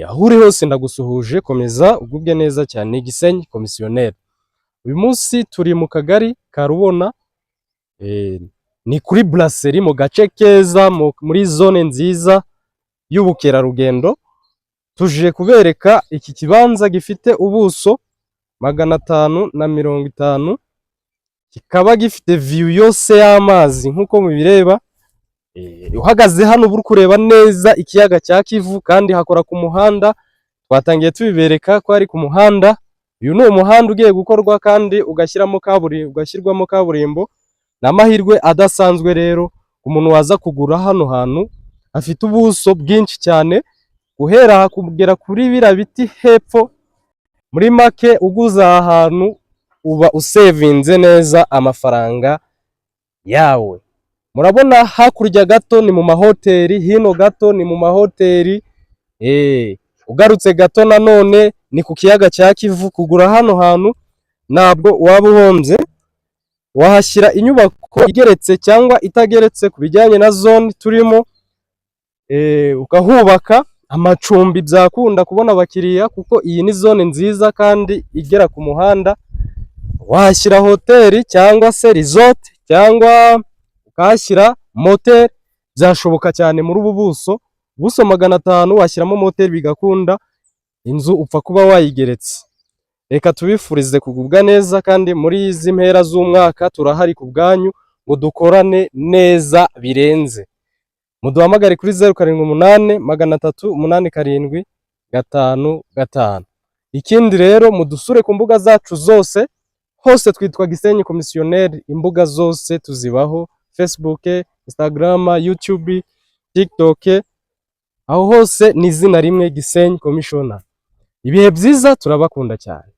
aho uri hose ndagusuhuje, komeza ugubwe neza cyane. Gisenyi komisiyoneri, uyu munsi turi mu kagari ka Rubona, ni kuri brasserie mu gace keza muri zone nziza y'ubukerarugendo. Tuje kubereka iki kibanza gifite ubuso 550, kikaba gifite view yose y'amazi nkuko mubireba. Uhagaze hano buri kureba neza ikiyaga cya Kivu, kandi hakora ku muhanda. Twatangiye tubibereka ko ari ku muhanda. Uyu ni umuhanda ugiye gukorwa kandi ugashyirwamo kaburimbo. N'amahirwe adasanzwe rero umuntu waza kugura hano hantu. Afite ubuso bwinshi cyane, guhera kugera kuri bira biti hepfo. Muri make uguze ahantu uba usevinze neza amafaranga yawe. Murabona hakurya gato ni mu mahoteli, hino gato ni mu mahoteli. Ugarutse gato nanone ni ku kiyaga cya Kivu. Kugura hano hantu ntabwo waba uhombye. Wahashyira inyubako igeretse cyangwa itageretse ku bijyanye na zone turimo, ukahubaka amacumbi. Byakunda kubona abakiriya kuko iyi ni zone nziza kandi igera ku muhanda. Wahashyira hoteli cyangwa se resort cyangwa ukahashyira motel, byashoboka cyane muri ubu buso 500 washyiramo motel bigakunda. Inzu upfa kuba wayigeretse. Reka tubifurize kugubwa neza, kandi muri izi mpera z'umwaka turahari ku bwanyu ngo dukorane neza birenze. Muduhamagare kuri 0783877555. Ikindi rero mudusure ku mbuga zacu zose, hose twitwa Gisenyi komisiyoneri. Imbuga zose tuzibaho: Facebook, Instagram, YouTube, TikTok. Aho hose ni izina rimwe, Gisenyi Commissioner. Ibihe byiza, turabakunda cyane.